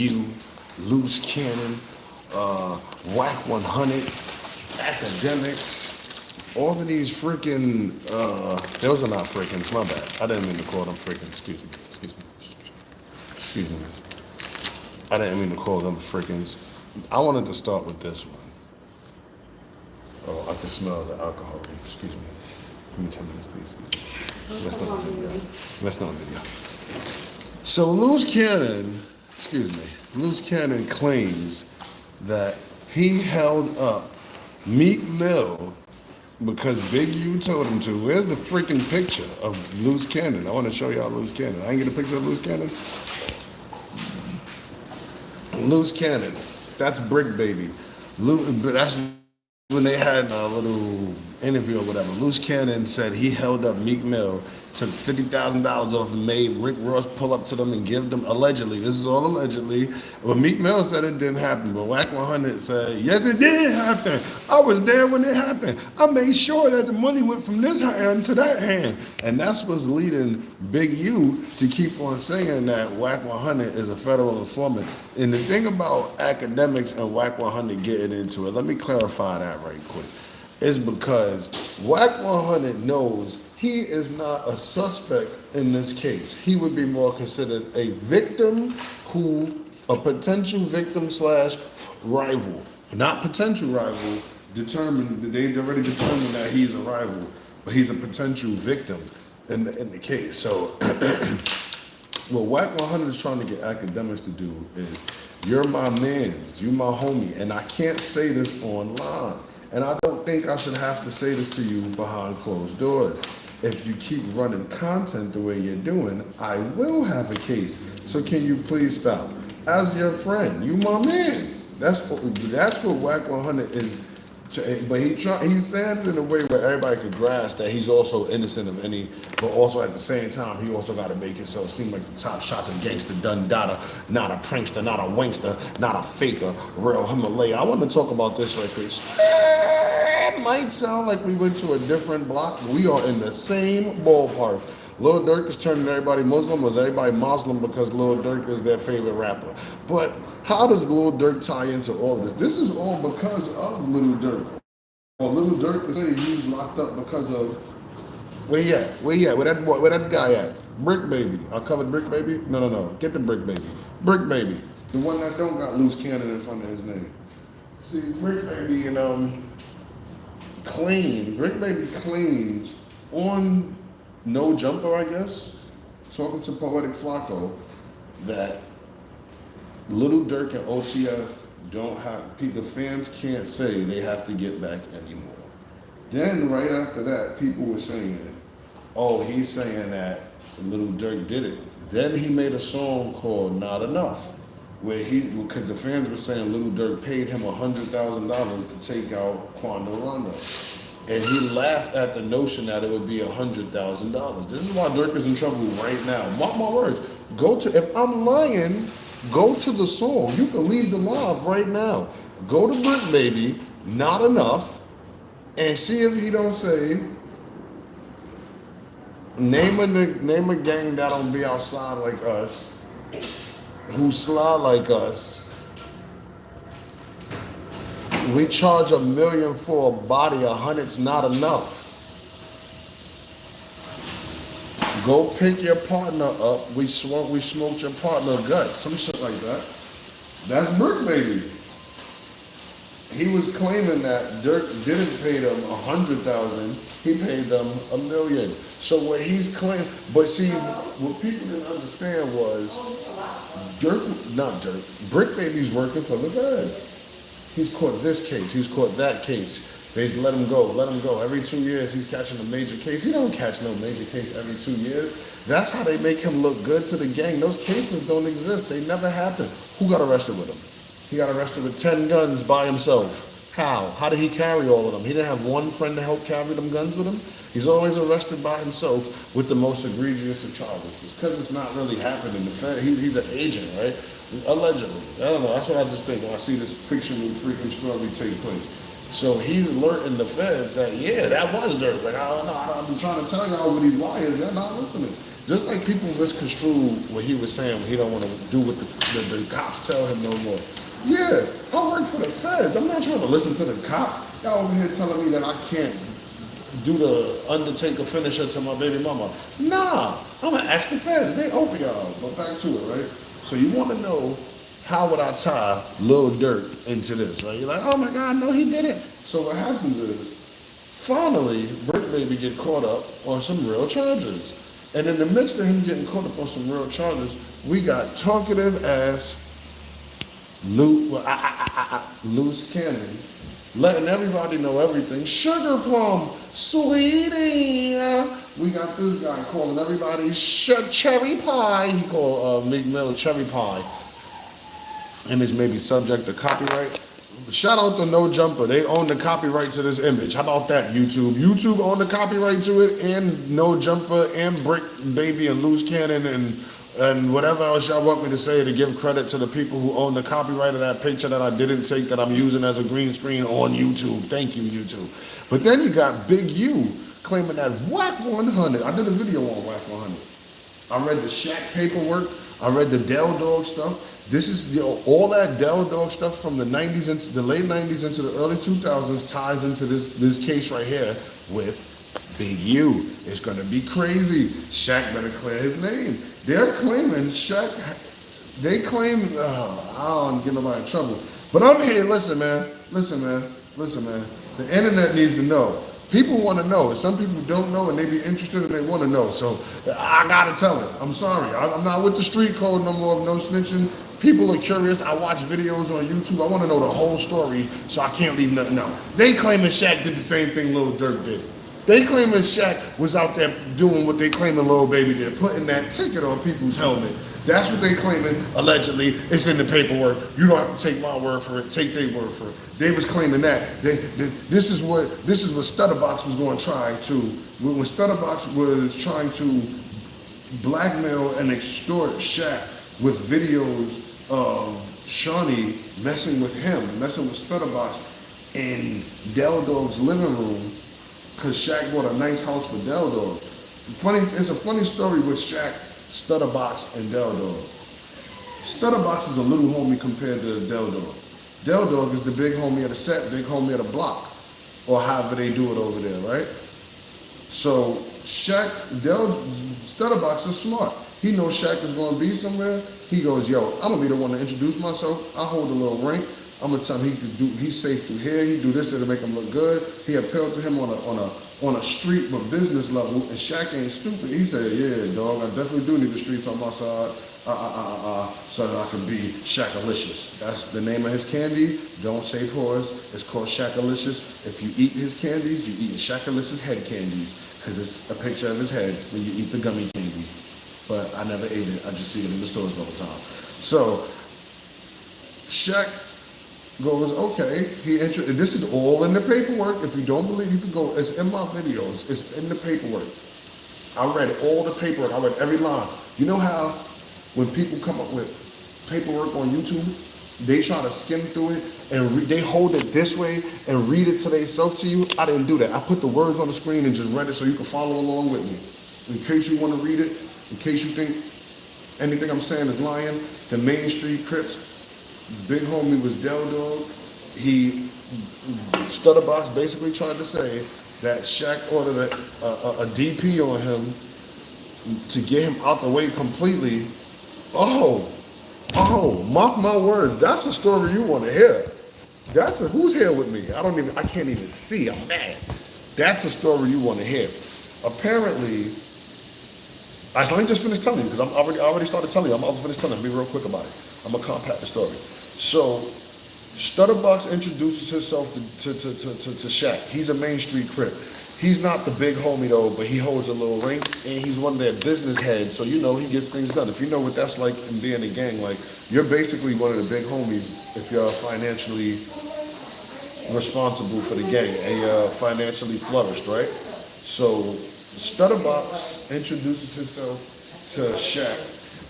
U, Loose Cannon, Wack 100, Academics. All of these freaking, those are not freakins, my bad. I didn't mean to call them freakins, excuse me. I didn't mean to call them freakins. I wanted to start with this one. Oh, I can smell the alcohol. Excuse me. Give me 10 minutes, please. That's not a video. That's not a video. So Loose Cannon claims that he held up Meek Mill because Big U told him to. Where's the freaking picture of Loose Cannon? I want to show y'all Loose Cannon. I ain't get a picture of Loose Cannon. Loose Cannon. That's Bricc baby. That's when they had a little interview or whatever. Loose Cannon said he held up Meek Mill, took $50,000 off and made Rick Ross pull up to them and give them, allegedly, this is all allegedly. Well, Meek Mill said it didn't happen, but Wack 100 said, yes, it did happen. I was there when it happened. I made sure that the money went from this hand to that hand. And that's what's leading Big U to keep on saying that Wack 100 is a federal informant. And the thing about Academics and Wack 100 getting into it, let me clarify that right quick. Is because Wack 100 knows he is not a suspect in this case. He would be more considered a victim a potential victim / rival. Not potential rival, they already determined that he's a rival, but he's a potential victim in the case. So what Wack 100 is trying to get Academics to do is, you're my mans, you my homie, and I can't say this online. And I don't think I should have to say this to you behind closed doors. If you keep running content the way you're doing, I will have a case. So can you please stop? As your friend, you my mans. That's what Wack 100 is. But he's saying it in a way where everybody could grasp that he's also innocent of any, but also at the same time, he also got to make himself seem like the top shot of gangster, done data, not a prankster, not a wankster, not a faker, real Himalaya. I want to talk about this right quick. It might sound like we went to a different block, but we are in the same ballpark. Lil Durk is turning everybody Muslim, was everybody Muslim because Lil Durk is their favorite rapper. But how does Lil Durk tie into all of this? This is all because of Lil Durk. Well, Lil Durk is saying he's locked up because of, where he at? Where that guy at? Bricc baby. I covered Bricc baby? No. Get the Bricc baby. Bricc baby. The one that don't got Loose Cannon in front of his name. See, Bricc baby Bricc baby claims on No Jumper, I guess, talking to Poetic Flacco, that Lil Durk and OTF the fans can't say they have to get back anymore. Then right after that, people were saying, oh, he's saying that Lil Durk did it. Then he made a song called Not Enough, because the fans were saying Lil Durk paid him $100,000 to take out Quando Rondo. And he laughed at the notion that it would be $100,000. This is why Durk is in trouble right now. Mark my words. If I'm lying, go to the song. You can leave the live right now. Go to Bricc baby, Not Enough, and see if he don't say, name a gang that don't be outside like us, who slide like us. We charge $1 million for a body, 100's not enough. Go pick your partner up. We smoked your partner guts. Some shit like that. That's Bricc baby. He was claiming that Durk didn't pay them $100,000. He paid them $1 million. So what he's claiming, but see, what people didn't understand was Bricc baby's working for the feds. He's caught this case, he's caught that case. They just let him go. Every 2 years, he's catching a major case. He don't catch no major case every 2 years. That's how they make him look good to the gang. Those cases don't exist. They never happen. Who got arrested with him? He got arrested with 10 guns by himself. How? How did he carry all of them? He didn't have one friend to help carry them guns with him? He's always arrested by himself with the most egregious of charges. It's because it's not really happening. He's an agent, right? Allegedly. I don't know. That's what I just think when I see this fictional freaking story take place. So he's alerting the feds that, yeah, that was Durk. Like, I don't know. I've been trying to tell y'all with these liars. They're not listening. Just like people misconstrue what he was saying when he don't want to do what the cops tell him no more. Yeah, I work for the feds. I'm not trying to listen to the cops. Y'all over here telling me that I can't do the Undertaker finisher to my baby mama. Nah, I'm gonna ask the feds. They open y'all. But back to it, right? So you want to know how would I tie Lil Durk into this, right? You're like, oh my God, no, he didn't. So what happens is, finally, Bricc Baby get caught up on some real charges. And in the midst of him getting caught up on some real charges, we got talkative ass loose cannon, letting everybody know everything. Sugar plum, sweetie. We got this guy calling everybody cherry pie. He called Meek Mill cherry pie. Image may be subject to copyright. Shout out to No Jumper. They own the copyright to this image. How about that, YouTube? YouTube own the copyright to it, and No Jumper, and Bricc Baby, and Loose Cannon, and whatever else y'all want me to say to give credit to the people who own the copyright of that picture that I didn't take that I'm using as a green screen on YouTube. Thank you, YouTube. But then you got Big U claiming that Wack 100. I did a video on Wack 100. I read the Shaq paperwork. I read the Del Dog stuff. This is all that Del Dog stuff from the 90s into the late 90s into the early 2000s ties into this case right here with Big U. It's gonna be crazy. Shaq better clear his name. They're claiming Shaq. They claim I don't get nobody in trouble. But I'm here. Listen, man. Listen, man. Listen, man. The internet needs to know. People want to know. Some people don't know and they be interested and they want to know. So I gotta tell it. I'm sorry. I'm not with the street code no more of no snitching. People are curious. I watch videos on YouTube. I want to know the whole story, so I can't leave nothing out. They claiming Shaq did the same thing Lil Durk did. They claiming Shaq was out there doing what they claiming Lil Baby did, putting that ticket on people's helmet. That's what they claiming, allegedly. It's in the paperwork. You don't have to take my word for it. Take their word for it. They was claiming that. This is what Stutterbox was going to try to. When Stutterbox was trying to blackmail and extort Shaq with videos of Shawnee messing with him, messing with Stutterbox in Del Dog's living room, because Shaq bought a nice house for Del Dog. It's a funny story with Shaq, Stutterbox, and Del Dog. Stutterbox is a little homie compared to Del Dog. Del Dog is the big homie of the set, big homie of the block, or however they do it over there, right? So Stutterbox is smart. He knows Shaq is going to be somewhere. He goes, yo, I'm going to be the one to introduce myself. I hold a little rank. I'm gonna tell him he's safe through here. He do this to make him look good. He appealed to him on a street but business level, and Shaq ain't stupid. He said, yeah, dog, I definitely do need the streets on my side, so that I can be Shaqalicious. That's the name of his candy. Don't say pause. It's called Shaqalicious. If you eat his candies, you eat Shaqalicious head candies, because it's a picture of his head when you eat the gummy candy. But I never ate it. I just see it in the stores all the time. So Shaq goes, okay, this is all in the paperwork. If you don't believe, you can go, it's in my videos, it's in the paperwork. I read all the paperwork, I read every line. You know how when people come up with paperwork on YouTube, they try to skim through it and they hold it this way and read it to themselves to you? I didn't do that. I put the words on the screen and just read it so you can follow along with me. In case you want to read it, in case you think anything I'm saying is lying, the Main Street Crips, big homie was Del Dog. Stutterbox basically tried to say that Shaq ordered a DP on him to get him out the way completely. Oh, mark my words. That's a story you want to hear. Who's here with me? I can't even see. I'm mad. That's a story you want to hear. Apparently, let me just finish telling you, because I already started telling you. I'm about to finish telling you. Be real quick about it. I'm gonna compact the story. So, Stutterbox introduces himself to Shaq. He's a Main Street Crip. He's not the big homie though, but he holds a little rank, and he's one of their business heads. So you know he gets things done. If you know what that's like in being a gang, like you're basically one of the big homies if you're financially responsible for the gang and you're financially flourished, right? So Stutterbox introduces himself to Shaq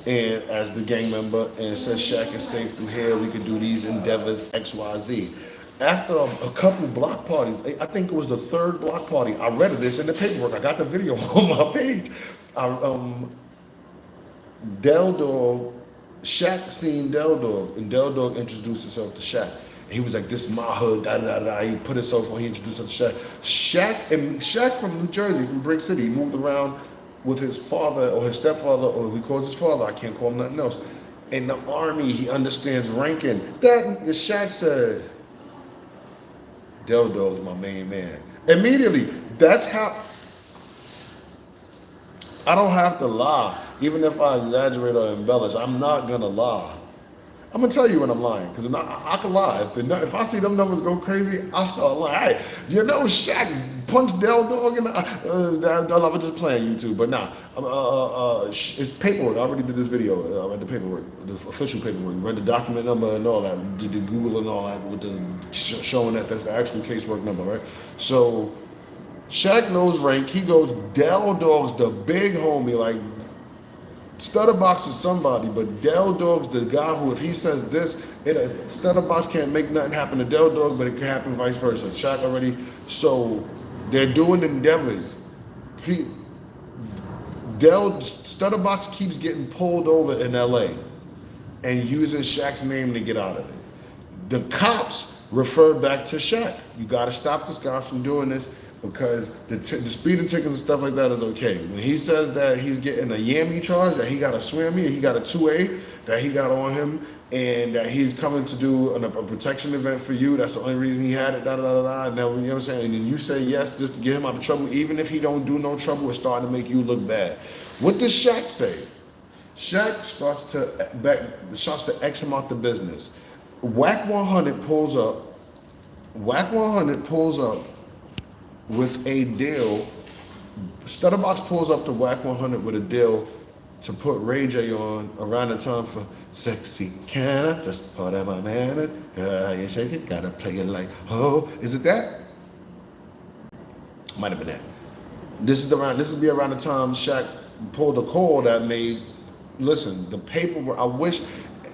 and as the gang member and says Shaq is safe through here, we could do these endeavors XYZ. After a couple block parties, I think it was the third block party, I read this in the paperwork, I got the video on my page. Del Dog, Shaq seen Del Dog, and Del Dog introduced himself to Shaq. And he was like, "This is my hood." Da da da. He put himself on. He introduced himself to Shaq from New Jersey, from Bricc City. He moved around with his father or his stepfather, or he calls his father. I can't call him nothing else. In the army, he understands ranking. That Shaq said, "Del Dog is my main man." Immediately, that's how. I don't have to lie. Even if I exaggerate or embellish, I'm not gonna lie. I'm gonna tell you when I'm lying, because I can lie. If I see them numbers go crazy, I start lying. Hey, you know Shaq punched Del Dog in the I was just playing YouTube, but nah. It's paperwork. I already did this video. I read the paperwork, the official paperwork. Read the document number and all that. Did the Google and all that with the showing that that's the actual casework number, right? So Shaq knows rank. He goes, Del Dog's the big homie. Like, Stutterbox is somebody, but Del Dog's the guy who, if he says this, Stutterbox can't make nothing happen to Del Dog, but it can happen vice versa. Shaq already, so they're doing endeavors. Stutterbox keeps getting pulled over in LA and using Shaq's name to get out of it. The cops refer back to Shaq. You got to stop this guy from doing this, because the speeding tickets and stuff like that is okay. When he says that he's getting a Yammy charge, that he got a Swammy, he got a 2A that he got on him, and that he's coming to do a protection event for you, that's the only reason he had it, da da da da. And then, you know what I'm saying? And then you say yes just to get him out of trouble, even if he don't do no trouble, it's starting to make you look bad. What does Shaq say? Shaq starts to X him out the business. Wack 100 pulls up. Wack 100 pulls up with a deal. Stutterbox pulls up to Wack 100 with a deal to put Ray J on around the time for Sexy Can I Just Part of My Man? You shake it, gotta play it like, oh, is it that? Might have been that. This would be around the time Shaq pulled a call that made, listen, the paperwork, I wish,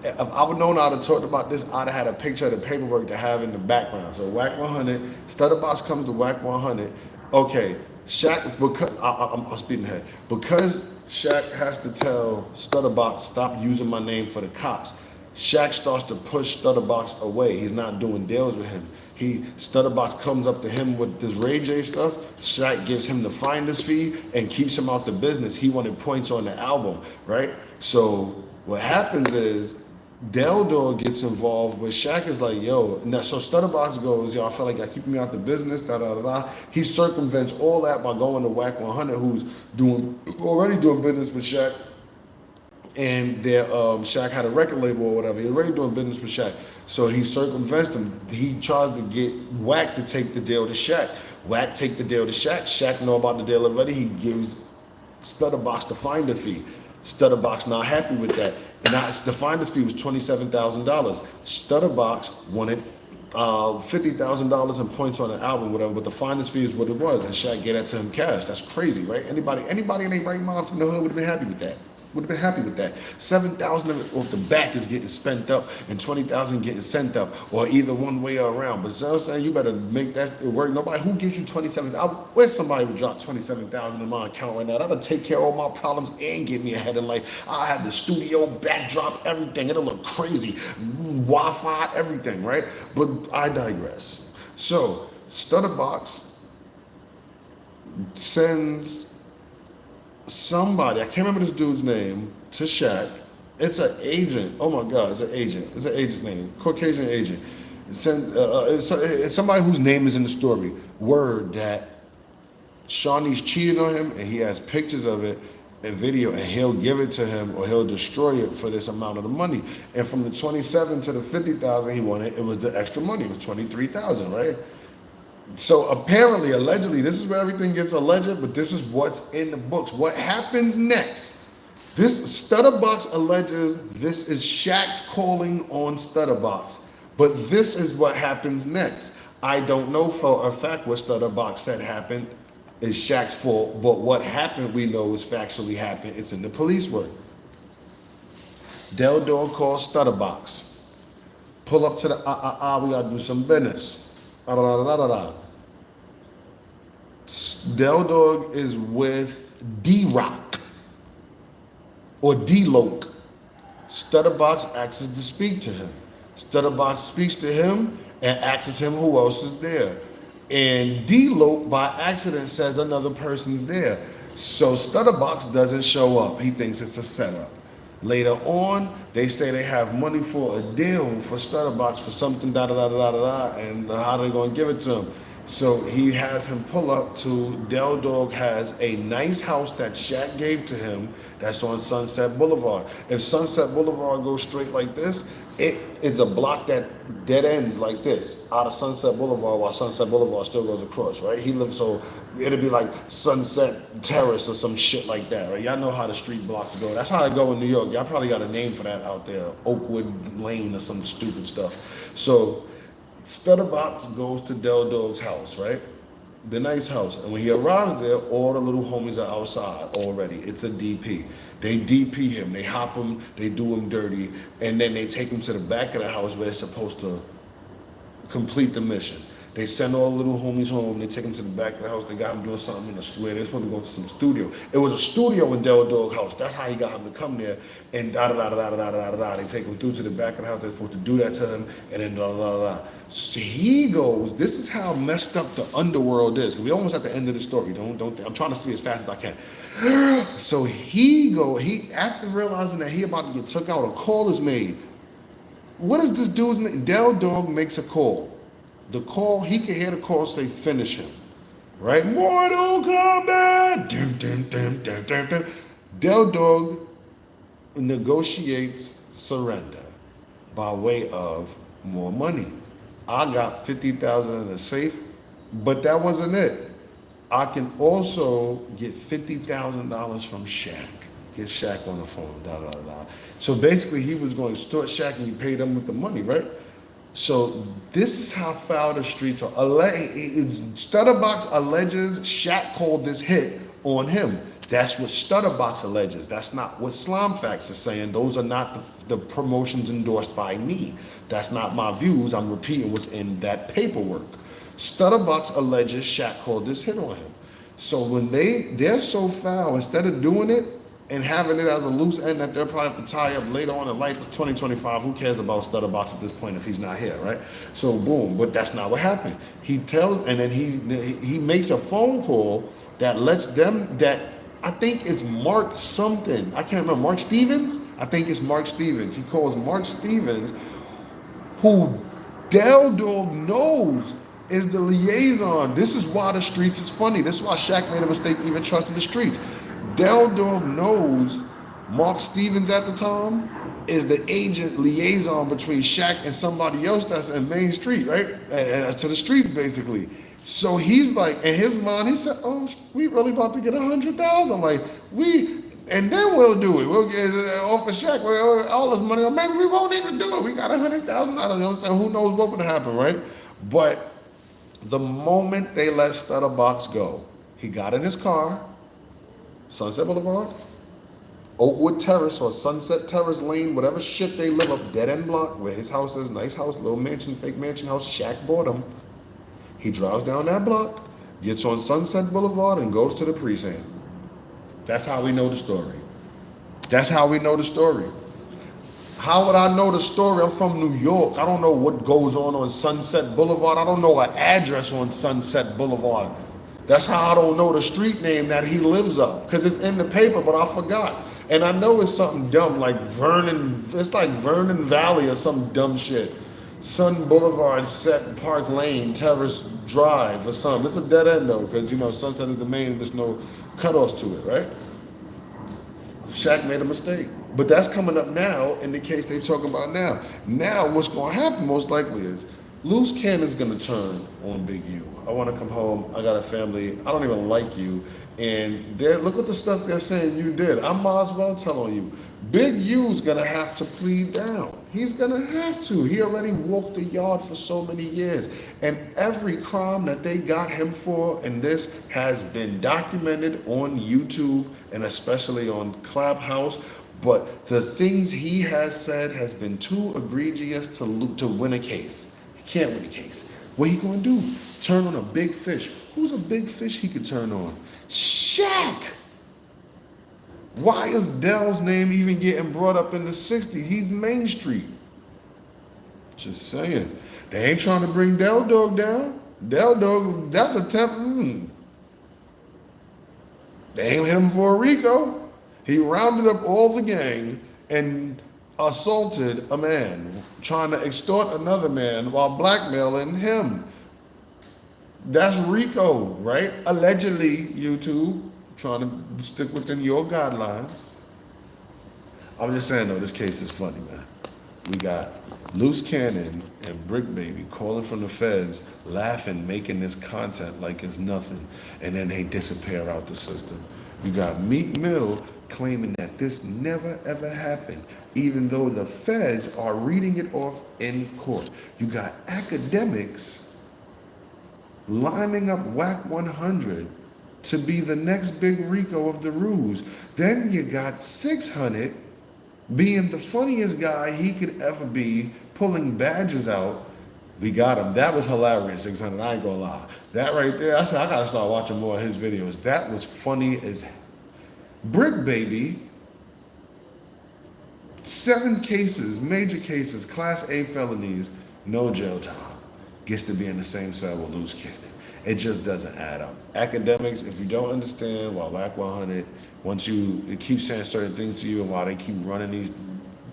if I would known how to talk about this, I'd have had a picture of the paperwork to have in the background. So Wack 100, Stutterbox comes to Wack 100. Okay, Shaq, because I'm speeding ahead. Because Shaq has to tell Stutterbox, stop using my name for the cops. Shaq starts to push Stutterbox away. He's not doing deals with him. Stutterbox comes up to him with this Ray J stuff. Shaq gives him the finder's fee and keeps him out the business. He wanted points on the album, right? So what happens is Del Dog gets involved, but Shaq is like, yo, now, so Stutterbox goes, yo, I feel like y'all keeping me out the business, da da da da. He circumvents all that by going to Wack 100, who's already doing business with Shaq, and Shaq had a record label or whatever. He's already doing business with Shaq, so he circumvents him. He tries to get Wack to take the deal to Shaq. Wack take the deal to Shaq. Shaq know about the deal already. He gives Stutterbox the finder fee. Stutterbox not happy with that. And the finder's fee was $27,000. Stutterbox wanted $50,000 in points on the album, whatever, but the finder's fee is what it was, and Shaq gave that to him cash. That's crazy, right? Anybody in their right mind from the hood would have been happy with that. Would have been happy with that. 7,000 of it off the back is getting spent up, and 20,000 getting sent up, or either one way or around. But so I'm saying, you better make that work. Nobody who gives you 27,000. I wish somebody would drop 27,000 in my account right now. That'll take care of all my problems and get me ahead in life. I'll have the studio backdrop, everything. It'll look crazy, Wi-Fi, everything, right? But I digress. So Stutterbox sends somebody, I can't remember this dude's name, to Shaq. It's an agent. Oh my God, it's an agent. It's an agent's name, Caucasian agent. It's somebody whose name is in the story. Word that Shawnee's cheated on him, and he has pictures of it and video, and he'll give it to him or he'll destroy it for this amount of the money. And from the 27 to the 50,000 he wanted, it was the extra money. It was 23,000, right? So apparently, allegedly, this is where everything gets alleged, but this is what's in the books. What happens next? This Stutterbox alleges this is Shaq's calling on Stutterbox, but this is what happens next. I don't know for a fact what Stutterbox said happened is Shaq's fault, but what happened we know is factually happened. It's in the police work. Del Dog calls Stutterbox. Pull up to the we gotta do some business. Del Dog is with D-Rock. or deloc. Stutterbox asks to speak to him. Stutterbox speaks to him and asks him who else is there. And deloc by accident says another person's there. So Stutterbox doesn't show up. He thinks it's a setup. Later on, they say they have money for a deal for Stutterbox for something, da da da da da da, and how they gonna give it to him. So he has him pull up to Del Dog has a nice house that Shaq gave to him that's on Sunset Boulevard. If Sunset Boulevard goes straight like this, it's a block that dead ends like this out of Sunset Boulevard while Sunset Boulevard still goes across, right? He lives so it'll be like Sunset Terrace or some shit like that, right? Y'all know how the street blocks go. That's how I go in New York. Y'all probably got a name for that out there, Oakwood Lane or some stupid stuff. So Stutterbox goes to Del Dog's house, right? The nice house. And when he arrives there, all the little homies are outside already. It's a DP. They DP him, they hop him, they do him dirty, and then they take him to the back of the house where they're supposed to complete the mission. They send all the little homies home. They take them to the back of the house. They got him doing something in the square. They're supposed to go to some studio. It was a studio in Del Dog house. That's how he got him to come there. And da da da da da da da da da. They take him through to the back of the house. They're supposed to do that to him. And then da da da da. So he goes. This is how messed up the underworld is. We almost at the end of the story. Don't. I'm trying to see as fast as I can. So he after realizing that he about to get took out, a call is made. What is this dude's name? Del Dog makes a call. The call, he can hear the call say, finish him. Right? Mortal Kombat! Dun, dun, dun, dun, dun, dun. Del Dog negotiates surrender by way of more money. I got $50,000 in the safe, but that wasn't it. I can also get $50,000 from Shaq. Get Shaq on the phone, da da da. So basically, he was going to extort Shaq, and he paid him with the money, right? So this is how foul the streets are. Stutterbox alleges Shaq called this hit on him. That's what Stutterbox alleges. That's not what Slime Facts is saying. Those are not the promotions endorsed by me. That's not my views. I'm repeating what's in that paperwork. Stutterbox alleges Shaq called this hit on him. So when they're so foul, instead of doing it and having it as a loose end that they'll probably have to tie up later on in life of 2025, who cares about Stutterbox at this point if he's not here, right? So boom, but that's not what happened. He tells, and then he makes a phone call that lets them, that I think it's Mark something. I can't remember. Mark Stevens? I think it's Mark Stevens. He calls Mark Stevens, who Del Dog knows is the liaison. This is why the streets is funny. This is why Shaq made a mistake even trusting the streets. Del Dog knows Mark Stevens at the time is the agent liaison between Shaq and somebody else that's in Main Street, right? And to the streets, basically. So he's like, in his mind, he said, oh, we really about to get 100,000. Like, and then we'll do it. We'll get off of Shaq all this money, or maybe we won't even do it. We got $100,000. You know what I'm saying? Who knows what would happen, right? But the moment they let Stutterbox go, he got in his car, Sunset Boulevard, Oakwood Terrace or Sunset Terrace Lane, whatever shit they live up, dead end block where his house is, nice house, little mansion, fake mansion house, Shaq bought him. He drives down that block, gets on Sunset Boulevard and goes to the precinct. That's how we know the story. That's how we know the story. How would I know the story? I'm from New York. I don't know what goes on Sunset Boulevard. I don't know an address on Sunset Boulevard. That's how I don't know the street name that he lives up, because it's in the paper, but I forgot. And I know it's something dumb like it's like Vernon Valley or some dumb shit. Sun Boulevard, Set Park Lane, Terrace Drive or something. It's a dead end though, because you know Sunset is the main and there's no cutoffs to it, right? Shaq made a mistake. But that's coming up now in the case they talk about now. Now what's going to happen most likely is Loose Cannon's going to turn on Big U. I want to come home. I got a family. I don't even like you. And look at the stuff they're saying you did. I might as well tell on you. Big U's going to have to plead down. He's going to have to. He already walked the yard for so many years. And every crime that they got him for, and this has been documented on YouTube and especially on Clubhouse. But the things he has said has been too egregious to win a case. He can't win a case. What he gonna do? Turn on a big fish. Who's a big fish he could turn on? Shaq! Why is Dell's name even getting brought up in the 60s? He's Main Street. Just saying. They ain't trying to bring Dell Dog down. Dell Dog, that's a temp. They ain't hit him for a RICO. He rounded up all the gang and assaulted a man, trying to extort another man while blackmailing him. That's RICO, right? Allegedly, YouTube, trying to stick within your guidelines. I'm just saying though, this case is funny, man. We got Loose Cannon and Bricc Baby calling from the feds, laughing, making this content like it's nothing, and then they disappear out the system. You got Meek Mill claiming that this never ever happened, even though the feds are reading it off in court. You got academics lining up Wack 100 to be the next big RICO of the ruse. Then you got 600 being the funniest guy he could ever be, pulling badges out. We got him. That was hilarious, 600. I ain't gonna lie. That right there, I said, I gotta start watching more of his videos. That was funny as Bricc Baby. 7 cases, major cases, Class A felonies, no jail time. Gets to be in the same cell with Loose Cannon. It just doesn't add up. Academics, if you don't understand why Wack 100, once it keeps saying certain things to you and why they keep running these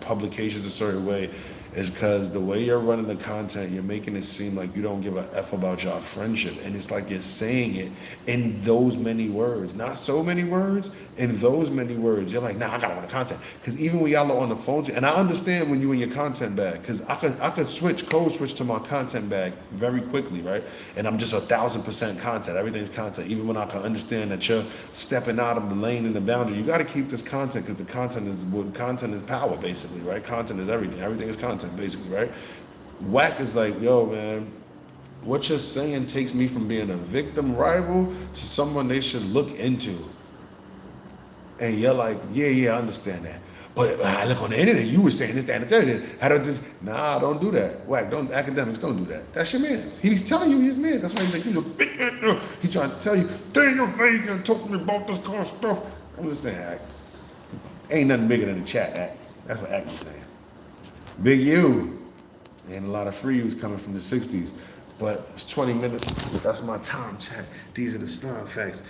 publications a certain way, is because the way you're running the content, you're making it seem like you don't give a F about your friendship. And it's like you're saying it in those many words. Not so many words, in those many words. You're like, nah, I gotta run the content. Because even when y'all are on the phone, and I understand when you in your content bag, because I could code switch to my content bag very quickly, right? And I'm just 1,000% content. Everything's content. Even when I can understand that you're stepping out of the lane and the boundary, you gotta keep this content, because the content is power, basically, right? Content is everything. Everything is content, basically, right? Wack is like, yo, man, what you're saying takes me from being a victim rival to someone they should look into. And you're like, yeah, I understand that. But I look on the internet, you were saying this, that, and the third. Nah, don't do that. Wack, academics, don't do that. That's your man. He's telling you he's man. That's why he's like, he's a big man. He's trying to tell you, damn, man, you can't talk to me about this kind of stuff. I'm just saying, Act. Ain't nothing bigger than the chat, Act. That's what Act was saying. Big U. And a lot of free U's coming from the 60s. But it's 20 minutes. That's my time check. These are the slime facts.